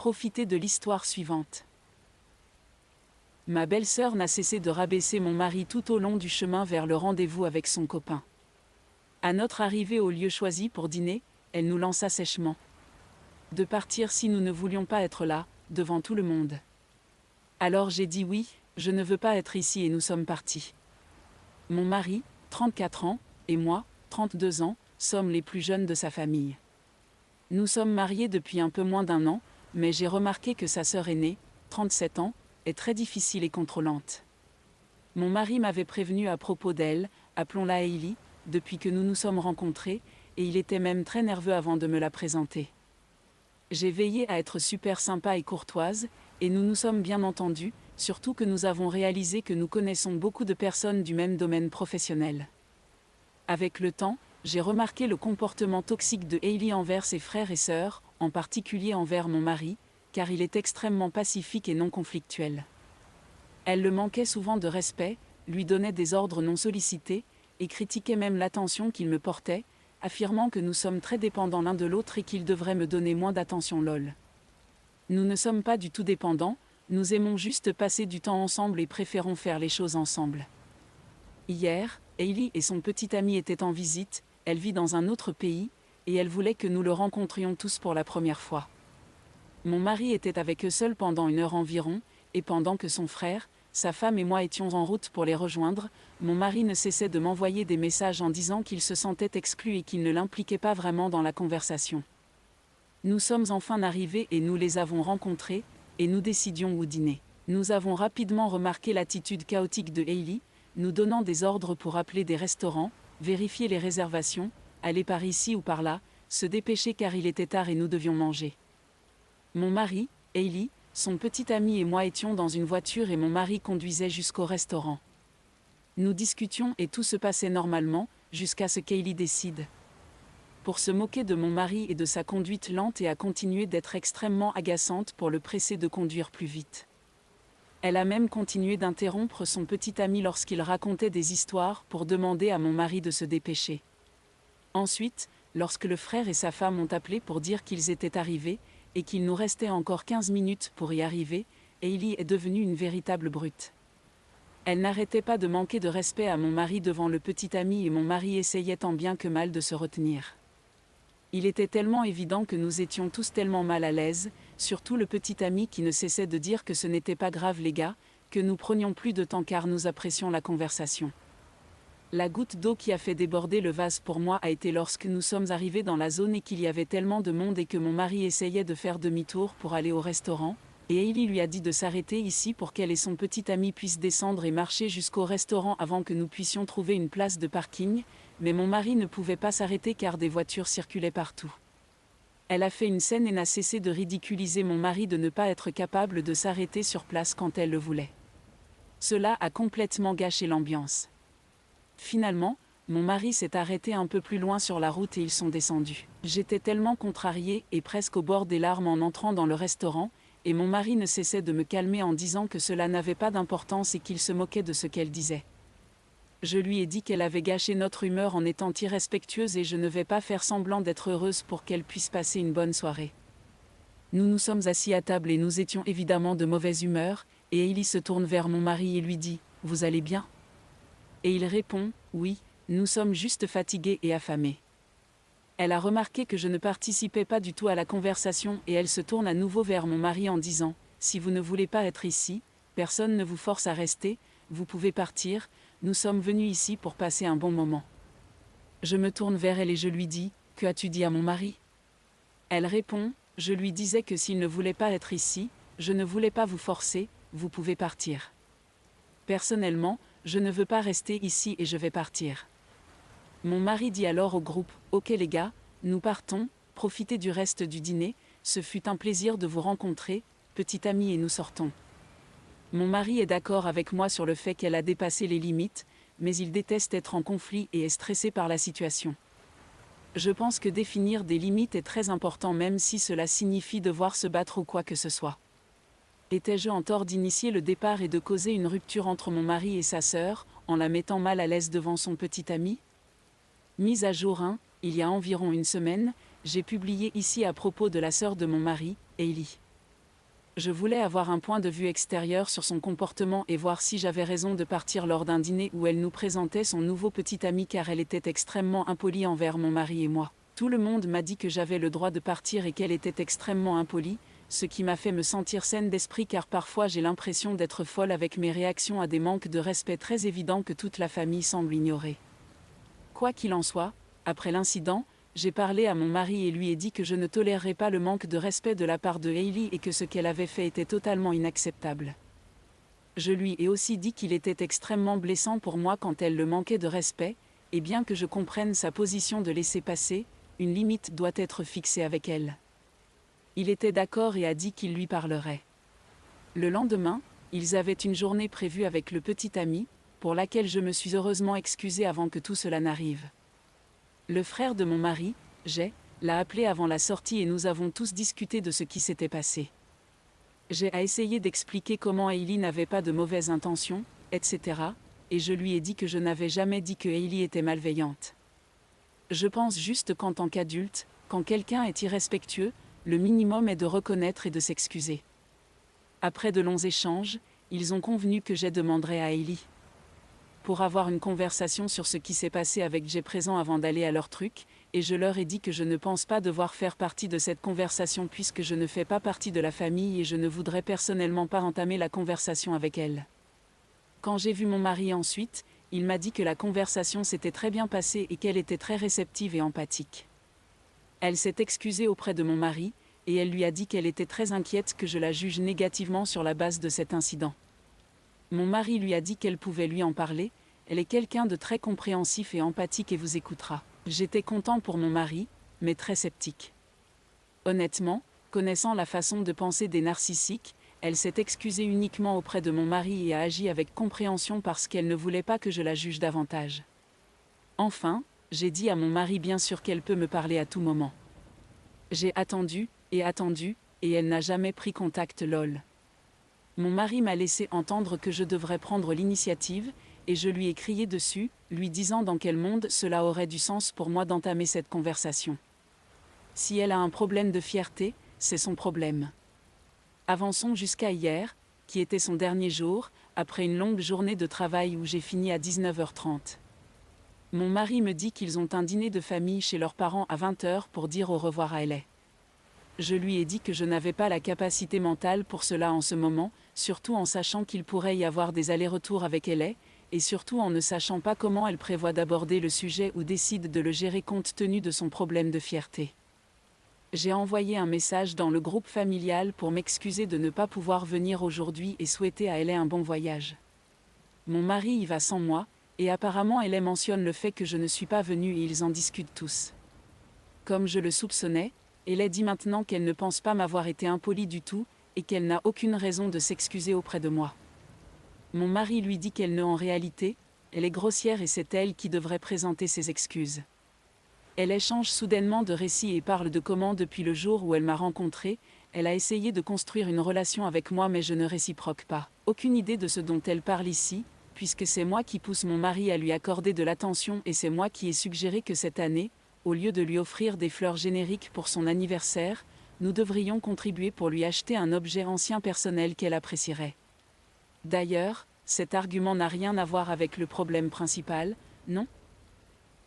Profitez de l'histoire suivante. Ma belle-sœur n'a cessé de rabaisser mon mari tout au long du chemin vers le rendez-vous avec son copain. À notre arrivée au lieu choisi pour dîner, elle nous lança sèchement de partir si nous ne voulions pas être là, devant tout le monde. Alors j'ai dit oui, je ne veux pas être ici et nous sommes partis. Mon mari, 34 ans, et moi, 32 ans, sommes les plus jeunes de sa famille. Nous sommes mariés depuis un peu moins d'1 an, mais j'ai remarqué que sa sœur aînée, 37 ans, est très difficile et contrôlante. Mon mari m'avait prévenu à propos d'elle, appelons-la Hailey, depuis que nous nous sommes rencontrés, et il était même très nerveux avant de me la présenter. J'ai veillé à être super sympa et courtoise, et nous nous sommes bien entendus, surtout que nous avons réalisé que nous connaissons beaucoup de personnes du même domaine professionnel. Avec le temps, j'ai remarqué le comportement toxique de Hailey envers ses frères et sœurs, en particulier envers mon mari, car il est extrêmement pacifique et non conflictuel. Elle le manquait souvent de respect, lui donnait des ordres non sollicités, et critiquait même l'attention qu'il me portait, affirmant que nous sommes très dépendants l'un de l'autre et qu'il devrait me donner moins d'attention lol. Nous ne sommes pas du tout dépendants, nous aimons juste passer du temps ensemble et préférons faire les choses ensemble. Hier, Hailey et son petit ami étaient en visite, elle vit dans un autre pays, et elle voulait que nous le rencontrions tous pour la première fois. Mon mari était avec eux seul pendant 1 heure environ, et pendant que son frère, sa femme et moi étions en route pour les rejoindre, mon mari ne cessait de m'envoyer des messages en disant qu'il se sentait exclu et qu'il ne l'impliquait pas vraiment dans la conversation. Nous sommes enfin arrivés et nous les avons rencontrés, et nous décidions où dîner. Nous avons rapidement remarqué l'attitude chaotique de Hailey, nous donnant des ordres pour appeler des restaurants, vérifier les réservations, aller par ici ou par là, se dépêcher car il était tard et nous devions manger. Mon mari, Hailey, son petit ami et moi étions dans une voiture et mon mari conduisait jusqu'au restaurant. Nous discutions et tout se passait normalement, jusqu'à ce qu'Hailey décide. Pour se moquer de mon mari et de sa conduite lente et à continuer d'être extrêmement agaçante pour le presser de conduire plus vite. Elle a même continué d'interrompre son petit ami lorsqu'il racontait des histoires pour demander à mon mari de se dépêcher. Ensuite, lorsque le frère et sa femme ont appelé pour dire qu'ils étaient arrivés, et qu'il nous restait encore 15 minutes pour y arriver, Hailey est devenue une véritable brute. Elle n'arrêtait pas de manquer de respect à mon mari devant le petit ami et mon mari essayait tant bien que mal de se retenir. Il était tellement évident que nous étions tous tellement mal à l'aise, surtout le petit ami qui ne cessait de dire que ce n'était pas grave les gars, que nous prenions plus de temps car nous apprécions la conversation. La goutte d'eau qui a fait déborder le vase pour moi a été lorsque nous sommes arrivés dans la zone et qu'il y avait tellement de monde et que mon mari essayait de faire demi-tour pour aller au restaurant, et Hailey lui a dit de s'arrêter ici pour qu'elle et son petit ami puissent descendre et marcher jusqu'au restaurant avant que nous puissions trouver une place de parking, mais mon mari ne pouvait pas s'arrêter car des voitures circulaient partout. Elle a fait une scène et n'a cessé de ridiculiser mon mari de ne pas être capable de s'arrêter sur place quand elle le voulait. Cela a complètement gâché l'ambiance. Finalement, mon mari s'est arrêté un peu plus loin sur la route et ils sont descendus. J'étais tellement contrariée et presque au bord des larmes en entrant dans le restaurant, et mon mari ne cessait de me calmer en disant que cela n'avait pas d'importance et qu'il se moquait de ce qu'elle disait. Je lui ai dit qu'elle avait gâché notre humeur en étant irrespectueuse et je ne vais pas faire semblant d'être heureuse pour qu'elle puisse passer une bonne soirée. Nous nous sommes assis à table et nous étions évidemment de mauvaise humeur, et Hailey se tourne vers mon mari et lui dit « Vous allez bien ?» Et il répond « Oui, nous sommes juste fatigués et affamés. » Elle a remarqué que je ne participais pas du tout à la conversation et elle se tourne à nouveau vers mon mari en disant « Si vous ne voulez pas être ici, personne ne vous force à rester, vous pouvez partir, nous sommes venus ici pour passer un bon moment. » Je me tourne vers elle et je lui dis « Que as-tu dit à mon mari ?» Elle répond « Je lui disais que s'il ne voulait pas être ici, je ne voulais pas vous forcer, vous pouvez partir. Personnellement, je ne veux pas rester ici et je vais partir. » Mon mari dit alors au groupe « Ok les gars, nous partons, profitez du reste du dîner, ce fut un plaisir de vous rencontrer, petit ami et nous sortons. » Mon mari est d'accord avec moi sur le fait qu'elle a dépassé les limites, mais il déteste être en conflit et est stressé par la situation. Je pense que définir des limites est très important même si cela signifie devoir se battre ou quoi que ce soit. Étais-je en tort d'initier le départ et de causer une rupture entre mon mari et sa sœur, en la mettant mal à l'aise devant son petit ami ? Mise à jour 1, il y a environ 1 semaine, j'ai publié ici à propos de la sœur de mon mari, Hailey. Je voulais avoir un point de vue extérieur sur son comportement et voir si j'avais raison de partir lors d'un dîner où elle nous présentait son nouveau petit ami car elle était extrêmement impolie envers mon mari et moi. Tout le monde m'a dit que j'avais le droit de partir et qu'elle était extrêmement impolie, ce qui m'a fait me sentir saine d'esprit car parfois j'ai l'impression d'être folle avec mes réactions à des manques de respect très évidents que toute la famille semble ignorer. Quoi qu'il en soit, après l'incident, j'ai parlé à mon mari et lui ai dit que je ne tolérerais pas le manque de respect de la part de Hailey et que ce qu'elle avait fait était totalement inacceptable. Je lui ai aussi dit qu'il était extrêmement blessant pour moi quand elle le manquait de respect, et bien que je comprenne sa position de laisser passer, une limite doit être fixée avec elle. Il était d'accord et a dit qu'il lui parlerait. Le lendemain, ils avaient une journée prévue avec le petit ami, pour laquelle je me suis heureusement excusée avant que tout cela n'arrive. Le frère de mon mari, Jay, l'a appelé avant la sortie et nous avons tous discuté de ce qui s'était passé. Jay a essayé d'expliquer comment Hailey n'avait pas de mauvaises intentions, etc., et je lui ai dit que je n'avais jamais dit que Hailey était malveillante. Je pense juste qu'en tant qu'adulte, quand quelqu'un est irrespectueux, le minimum est de reconnaître et de s'excuser. Après de longs échanges, ils ont convenu que Jay demanderait à Hailey pour avoir une conversation sur ce qui s'est passé avec Jay présent avant d'aller à leur truc, et je leur ai dit que je ne pense pas devoir faire partie de cette conversation puisque je ne fais pas partie de la famille et je ne voudrais personnellement pas entamer la conversation avec elle. Quand j'ai vu mon mari ensuite, il m'a dit que la conversation s'était très bien passée et qu'elle était très réceptive et empathique. Elle s'est excusée auprès de mon mari, et elle lui a dit qu'elle était très inquiète que je la juge négativement sur la base de cet incident. Mon mari lui a dit qu'elle pouvait lui en parler, elle est quelqu'un de très compréhensif et empathique et vous écoutera. J'étais content pour mon mari, mais très sceptique. Honnêtement, connaissant la façon de penser des narcissiques, elle s'est excusée uniquement auprès de mon mari et a agi avec compréhension parce qu'elle ne voulait pas que je la juge davantage. Enfin, j'ai dit à mon mari bien sûr qu'elle peut me parler à tout moment. J'ai attendu, et elle n'a jamais pris contact lol. Mon mari m'a laissé entendre que je devrais prendre l'initiative, et je lui ai crié dessus, lui disant dans quel monde cela aurait du sens pour moi d'entamer cette conversation. Si elle a un problème de fierté, c'est son problème. Avançons jusqu'à hier, qui était son dernier jour, après une longue journée de travail où j'ai fini à 19h30. Mon mari me dit qu'ils ont un dîner de famille chez leurs parents à 20h pour dire au revoir à elle. Je lui ai dit que je n'avais pas la capacité mentale pour cela en ce moment, surtout en sachant qu'il pourrait y avoir des allers-retours avec elle, et surtout en ne sachant pas comment elle prévoit d'aborder le sujet ou décide de le gérer compte tenu de son problème de fierté. J'ai envoyé un message dans le groupe familial pour m'excuser de ne pas pouvoir venir aujourd'hui et souhaiter à elle un bon voyage. Mon mari y va sans moi, et apparemment elle mentionne le fait que je ne suis pas venue et ils en discutent tous. Comme je le soupçonnais, elle dit maintenant qu'elle ne pense pas m'avoir été impolie du tout, et qu'elle n'a aucune raison de s'excuser auprès de moi. Mon mari lui dit qu'elle ne en réalité, elle est grossière et c'est elle qui devrait présenter ses excuses. Elle échange soudainement de récits et parle de comment depuis le jour où elle m'a rencontré, elle a essayé de construire une relation avec moi mais je ne réciproque pas. Aucune idée de ce dont elle parle ici, puisque c'est moi qui pousse mon mari à lui accorder de l'attention et c'est moi qui ai suggéré que cette année, au lieu de lui offrir des fleurs génériques pour son anniversaire, nous devrions contribuer pour lui acheter un objet ancien personnel qu'elle apprécierait. D'ailleurs, cet argument n'a rien à voir avec le problème principal, non ?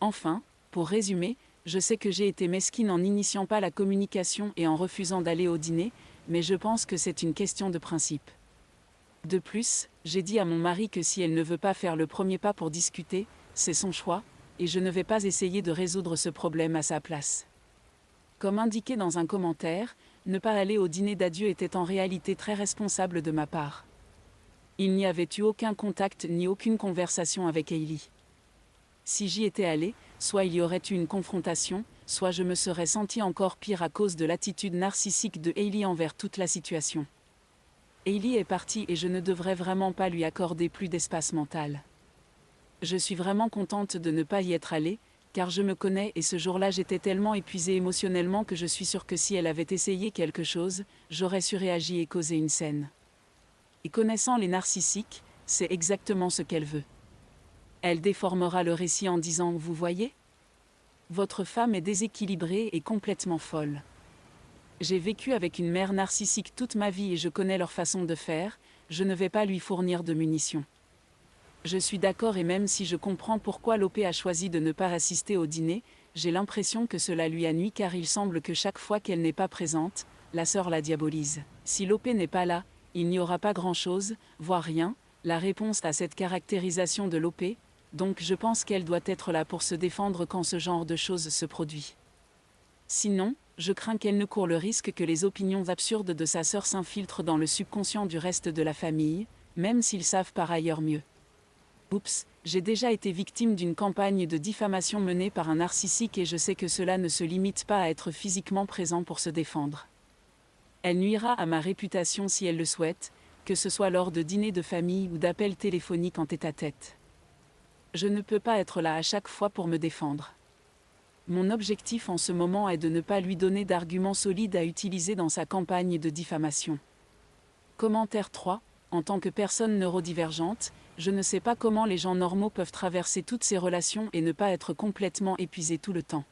Enfin, pour résumer, je sais que j'ai été mesquine en n'initiant pas la communication et en refusant d'aller au dîner, mais je pense que c'est une question de principe. De plus, j'ai dit à mon mari que si elle ne veut pas faire le premier pas pour discuter, c'est son choix, et je ne vais pas essayer de résoudre ce problème à sa place. Comme indiqué dans un commentaire, ne pas aller au dîner d'adieu était en réalité très responsable de ma part. Il n'y avait eu aucun contact ni aucune conversation avec Hailey. Si j'y étais allée, soit il y aurait eu une confrontation, soit je me serais sentie encore pire à cause de l'attitude narcissique de Hailey envers toute la situation. Hailey est partie et je ne devrais vraiment pas lui accorder plus d'espace mental. Je suis vraiment contente de ne pas y être allée, car je me connais et ce jour-là j'étais tellement épuisée émotionnellement que je suis sûre que si elle avait essayé quelque chose, j'aurais surréagi et causé une scène. Et connaissant les narcissiques, c'est exactement ce qu'elle veut. Elle déformera le récit en disant « Vous voyez ? Votre femme est déséquilibrée et complètement folle. J'ai vécu avec une mère narcissique toute ma vie et je connais leur façon de faire, je ne vais pas lui fournir de munitions. Je suis d'accord et même si je comprends pourquoi Lopé a choisi de ne pas assister au dîner, j'ai l'impression que cela lui a nui car il semble que chaque fois qu'elle n'est pas présente, la sœur la diabolise. Si Lopé n'est pas là, il n'y aura pas grand-chose, voire rien, la réponse à cette caractérisation de Lopé, donc je pense qu'elle doit être là pour se défendre quand ce genre de choses se produit. Sinon, je crains qu'elle ne court le risque que les opinions absurdes de sa sœur s'infiltrent dans le subconscient du reste de la famille, même s'ils savent par ailleurs mieux. Oups, j'ai déjà été victime d'une campagne de diffamation menée par un narcissique et je sais que cela ne se limite pas à être physiquement présent pour se défendre. Elle nuira à ma réputation si elle le souhaite, que ce soit lors de dîners de famille ou d'appels téléphoniques en tête-à-tête. Je ne peux pas être là à chaque fois pour me défendre. Mon objectif en ce moment est de ne pas lui donner d'arguments solides à utiliser dans sa campagne de diffamation. Commentaire 3. En tant que personne neurodivergente, je ne sais pas comment les gens normaux peuvent traverser toutes ces relations et ne pas être complètement épuisés tout le temps.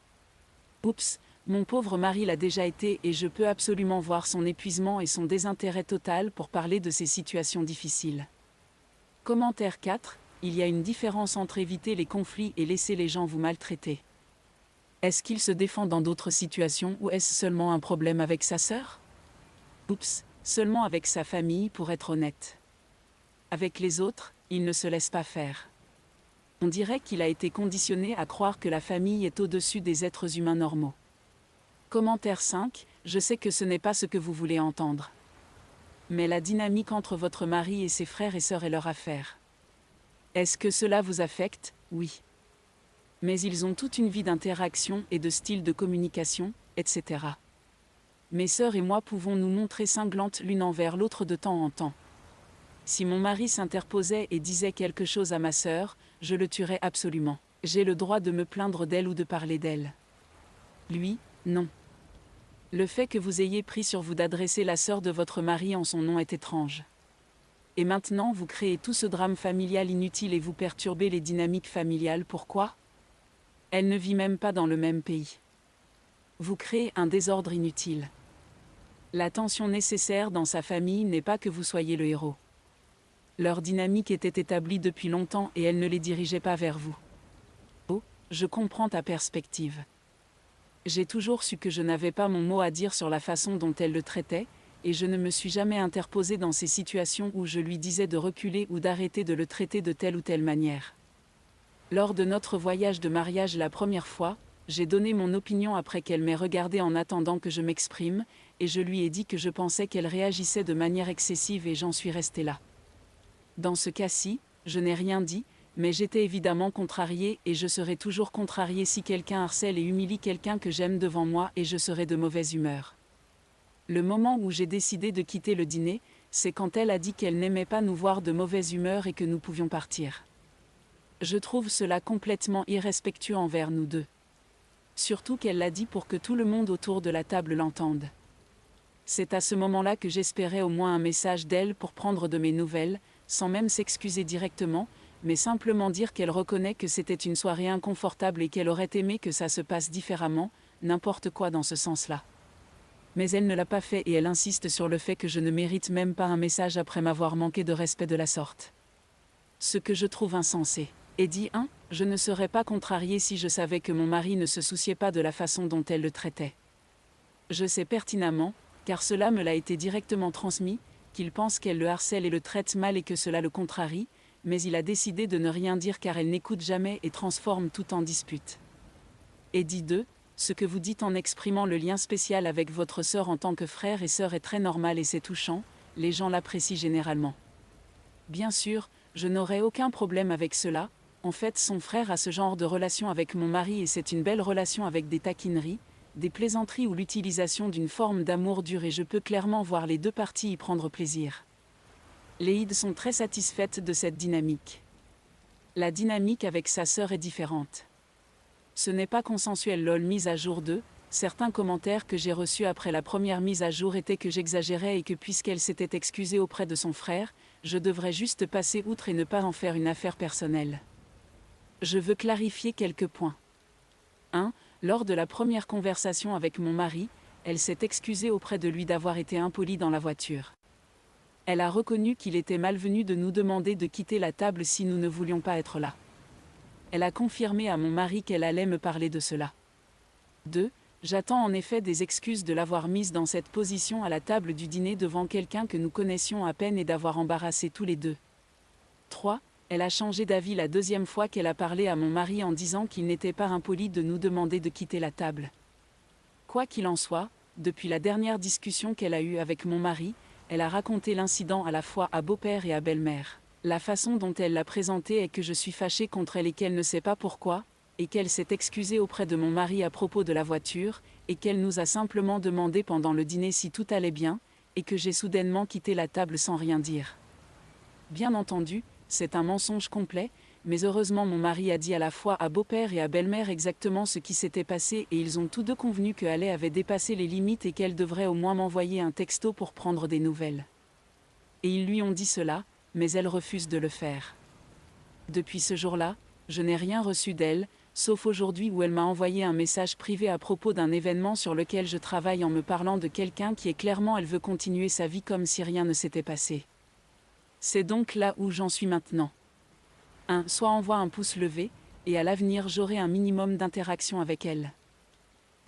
Oups, mon pauvre mari l'a déjà été et je peux absolument voir son épuisement et son désintérêt total pour parler de ces situations difficiles. Commentaire 4. Il y a une différence entre éviter les conflits et laisser les gens vous maltraiter. Est-ce qu'il se défend dans d'autres situations ou est-ce seulement un problème avec sa sœur? Oups, seulement avec sa famille pour être honnête. Avec les autres, il ne se laisse pas faire. On dirait qu'il a été conditionné à croire que la famille est au-dessus des êtres humains normaux. Commentaire 5. Je sais que ce n'est pas ce que vous voulez entendre. Mais la dynamique entre votre mari et ses frères et sœurs est leur affaire. Est-ce que cela vous affecte? Oui. Mais ils ont toute une vie d'interaction et de style de communication, etc. Mes sœurs et moi pouvons nous montrer cinglantes l'une envers l'autre de temps en temps. Si mon mari s'interposait et disait quelque chose à ma sœur, je le tuerais absolument. J'ai le droit de me plaindre d'elle ou de parler d'elle. Lui, non. Le fait que vous ayez pris sur vous d'adresser la sœur de votre mari en son nom est étrange. Et maintenant vous créez tout ce drame familial inutile et vous perturbez les dynamiques familiales, pourquoi? Elle ne vit même pas dans le même pays. Vous créez un désordre inutile. La tension nécessaire dans sa famille n'est pas que vous soyez le héros. Leur dynamique était établie depuis longtemps et elle ne les dirigeait pas vers vous. Oh, je comprends ta perspective. J'ai toujours su que je n'avais pas mon mot à dire sur la façon dont elle le traitait, et je ne me suis jamais interposée dans ces situations où je lui disais de reculer ou d'arrêter de le traiter de telle ou telle manière. Lors de notre voyage de mariage la première fois, j'ai donné mon opinion après qu'elle m'ait regardé en attendant que je m'exprime, et je lui ai dit que je pensais qu'elle réagissait de manière excessive et j'en suis restée là. Dans ce cas-ci, je n'ai rien dit, mais j'étais évidemment contrariée et je serai toujours contrariée si quelqu'un harcèle et humilie quelqu'un que j'aime devant moi et je serai de mauvaise humeur. Le moment où j'ai décidé de quitter le dîner, c'est quand elle a dit qu'elle n'aimait pas nous voir de mauvaise humeur et que nous pouvions partir. Je trouve cela complètement irrespectueux envers nous deux. Surtout qu'elle l'a dit pour que tout le monde autour de la table l'entende. C'est à ce moment-là que j'espérais au moins un message d'elle pour prendre de mes nouvelles, sans même s'excuser directement, mais simplement dire qu'elle reconnaît que c'était une soirée inconfortable et qu'elle aurait aimé que ça se passe différemment, n'importe quoi dans ce sens-là. Mais elle ne l'a pas fait et elle insiste sur le fait que je ne mérite même pas un message après m'avoir manqué de respect de la sorte. Ce que je trouve insensé. Et dit 1, je ne serais pas contrariée si je savais que mon mari ne se souciait pas de la façon dont elle le traitait. Je sais pertinemment, car cela me l'a été directement transmis, qu'il pense qu'elle le harcèle et le traite mal et que cela le contrarie, mais il a décidé de ne rien dire car elle n'écoute jamais et transforme tout en dispute. Et dit 2, ce que vous dites en exprimant le lien spécial avec votre sœur en tant que frère et sœur est très normal et c'est touchant, les gens l'apprécient généralement. Bien sûr, je n'aurais aucun problème avec cela. En fait, son frère a ce genre de relation avec mon mari et c'est une belle relation avec des taquineries, des plaisanteries ou l'utilisation d'une forme d'amour dur et je peux clairement voir les deux parties y prendre plaisir. Les ides sont très satisfaites de cette dynamique. La dynamique avec sa sœur est différente. Ce n'est pas consensuel lol mise à jour 2. Certains commentaires que j'ai reçus après la première mise à jour étaient que j'exagérais et que puisqu'elle s'était excusée auprès de son frère, je devrais juste passer outre et ne pas en faire une affaire personnelle. Je veux clarifier quelques points. 1. Lors de la première conversation avec mon mari, elle s'est excusée auprès de lui d'avoir été impolie dans la voiture. Elle a reconnu qu'il était malvenu de nous demander de quitter la table si nous ne voulions pas être là. Elle a confirmé à mon mari qu'elle allait me parler de cela. 2. J'attends en effet des excuses de l'avoir mise dans cette position à la table du dîner devant quelqu'un que nous connaissions à peine et d'avoir embarrassé tous les deux. 3. Elle a changé d'avis la deuxième fois qu'elle a parlé à mon mari en disant qu'il n'était pas impoli de nous demander de quitter la table. Quoi qu'il en soit, depuis la dernière discussion qu'elle a eue avec mon mari, elle a raconté l'incident à la fois à beau-père et à belle-mère. La façon dont elle l'a présenté est que je suis fâchée contre elle et qu'elle ne sait pas pourquoi, et qu'elle s'est excusée auprès de mon mari à propos de la voiture, et qu'elle nous a simplement demandé pendant le dîner si tout allait bien, et que j'ai soudainement quitté la table sans rien dire. Bien entendu, c'est un mensonge complet, mais heureusement mon mari a dit à la fois à beau-père et à belle-mère exactement ce qui s'était passé et ils ont tous deux convenu que Ale avait dépassé les limites et qu'elle devrait au moins m'envoyer un texto pour prendre des nouvelles. Et ils lui ont dit cela, mais elle refuse de le faire. Depuis ce jour-là, je n'ai rien reçu d'elle, sauf aujourd'hui où elle m'a envoyé un message privé à propos d'un événement sur lequel je travaille en me parlant de quelqu'un qui est clairement elle veut continuer sa vie comme si rien ne s'était passé. C'est donc là où j'en suis maintenant. 1. Soit envoie un pouce levé, et à l'avenir j'aurai un minimum d'interaction avec elle.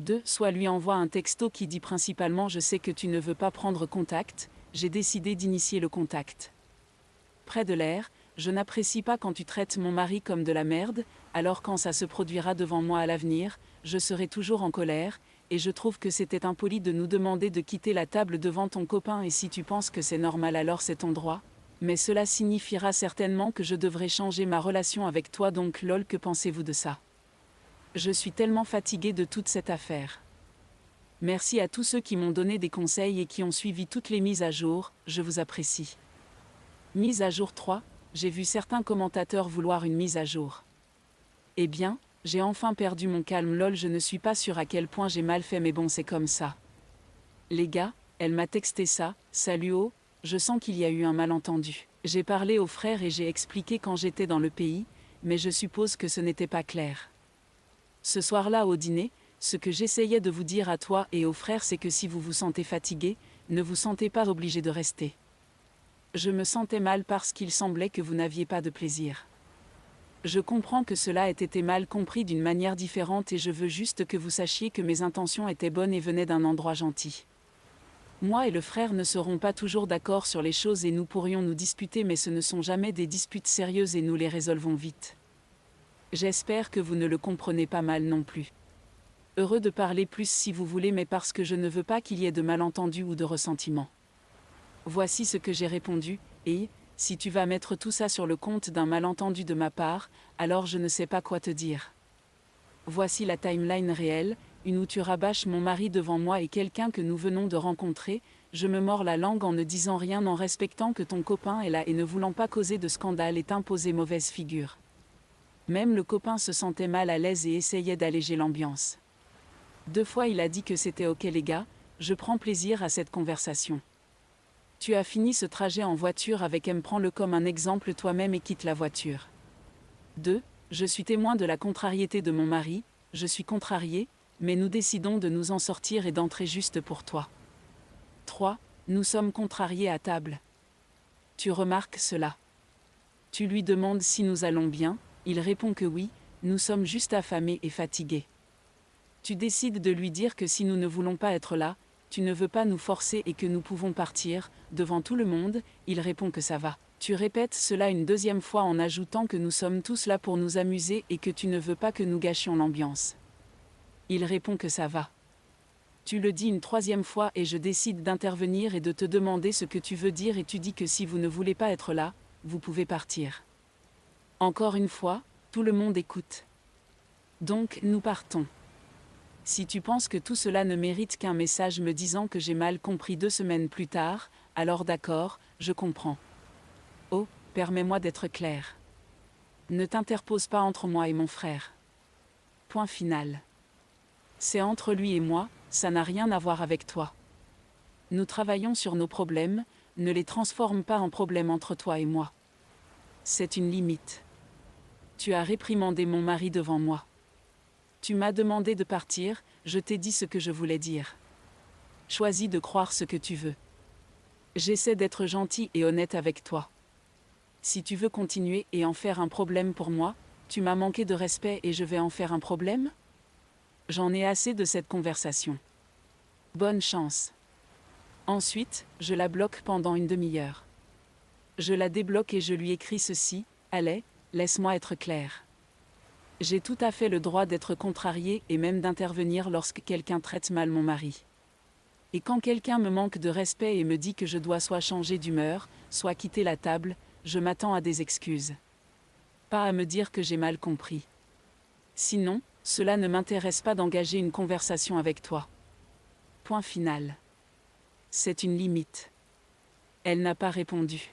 2. Soit lui envoie un texto qui dit principalement je sais que tu ne veux pas prendre contact, j'ai décidé d'initier le contact. Près de l'air, je n'apprécie pas quand tu traites mon mari comme de la merde, alors quand ça se produira devant moi à l'avenir, je serai toujours en colère, et je trouve que c'était impoli de nous demander de quitter la table devant ton copain et si tu penses que c'est normal alors c'est ton droit. Mais cela signifiera certainement que je devrais changer ma relation avec toi donc lol que pensez-vous de ça? Je suis tellement fatiguée de toute cette affaire. Merci à tous ceux qui m'ont donné des conseils et qui ont suivi toutes les mises à jour, je vous apprécie. Mise à jour 3, j'ai vu certains commentateurs vouloir une mise à jour. Eh bien, j'ai enfin perdu mon calme lol je ne suis pas sûre à quel point j'ai mal fait mais bon c'est comme ça. Les gars, elle m'a texté ça, salut oh. Je sens qu'il y a eu un malentendu. J'ai parlé aux frères et j'ai expliqué quand j'étais dans le pays, mais je suppose que ce n'était pas clair. Ce soir-là au dîner, ce que j'essayais de vous dire à toi et aux frères c'est que si vous vous sentez fatigué, ne vous sentez pas obligé de rester. Je me sentais mal parce qu'il semblait que vous n'aviez pas de plaisir. Je comprends que cela ait été mal compris d'une manière différente et je veux juste que vous sachiez que mes intentions étaient bonnes et venaient d'un endroit gentil. Moi et le frère ne serons pas toujours d'accord sur les choses et nous pourrions nous disputer mais ce ne sont jamais des disputes sérieuses et nous les résolvons vite. J'espère que vous ne le comprenez pas mal non plus. Heureux de parler plus si vous voulez mais parce que je ne veux pas qu'il y ait de malentendus ou de ressentiment. Voici ce que j'ai répondu, et, si tu vas mettre tout ça sur le compte d'un malentendu de ma part, alors je ne sais pas quoi te dire. Voici la timeline réelle, une où tu rabâches mon mari devant moi et quelqu'un que nous venons de rencontrer, je me mords la langue en ne disant rien en respectant que ton copain est là et ne voulant pas causer de scandale et t'imposer mauvaise figure. Même le copain se sentait mal à l'aise et essayait d'alléger l'ambiance. 2 fois il a dit que c'était ok les gars, je prends plaisir à cette conversation. Tu as fini ce trajet en voiture avec M, prends-le comme un exemple toi-même et quitte la voiture. 2. Je suis témoin de la contrariété de mon mari, je suis contrarié, mais nous décidons de nous en sortir et d'entrer juste pour toi. 3. Nous sommes contrariés à table. Tu remarques cela. Tu lui demandes si nous allons bien, il répond que oui, nous sommes juste affamés et fatigués. Tu décides de lui dire que si nous ne voulons pas être là, tu ne veux pas nous forcer et que nous pouvons partir, devant tout le monde, il répond que ça va. Tu répètes cela une deuxième fois en ajoutant que nous sommes tous là pour nous amuser et que tu ne veux pas que nous gâchions l'ambiance. Il répond que ça va. Tu le dis une troisième fois et je décide d'intervenir et de te demander ce que tu veux dire et tu dis que si vous ne voulez pas être là, vous pouvez partir. Encore une fois, tout le monde écoute. Donc, nous partons. Si tu penses que tout cela ne mérite qu'un message me disant que j'ai mal compris 2 semaines plus tard, alors d'accord, je comprends. Oh, permets-moi d'être clair. Ne t'interpose pas entre moi et mon frère. Point final. C'est entre lui et moi, ça n'a rien à voir avec toi. Nous travaillons sur nos problèmes, ne les transforme pas en problèmes entre toi et moi. C'est une limite. Tu as réprimandé mon mari devant moi. Tu m'as demandé de partir, je t'ai dit ce que je voulais dire. choisis de croire ce que tu veux. J'essaie d'être gentil et honnête avec toi. Si tu veux continuer et en faire un problème pour moi, tu m'as manqué de respect et je vais en faire un problème? J'en ai assez de cette conversation. Bonne chance. Ensuite, je la bloque pendant une demi-heure. Je la débloque et je lui écris ceci: allez, laisse-moi être clair. J'ai tout à fait le droit d'être contrarié et même d'intervenir lorsque quelqu'un traite mal mon mari. Et quand quelqu'un me manque de respect et me dit que je dois soit changer d'humeur, soit quitter la table, je m'attends à des excuses. Pas à me dire que j'ai mal compris. Sinon, cela ne m'intéresse pas d'engager une conversation avec toi. Point final. C'est une limite. Elle n'a pas répondu.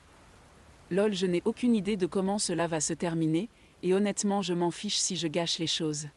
Lol, je n'ai aucune idée de comment cela va se terminer, et honnêtement je m'en fiche si je gâche les choses.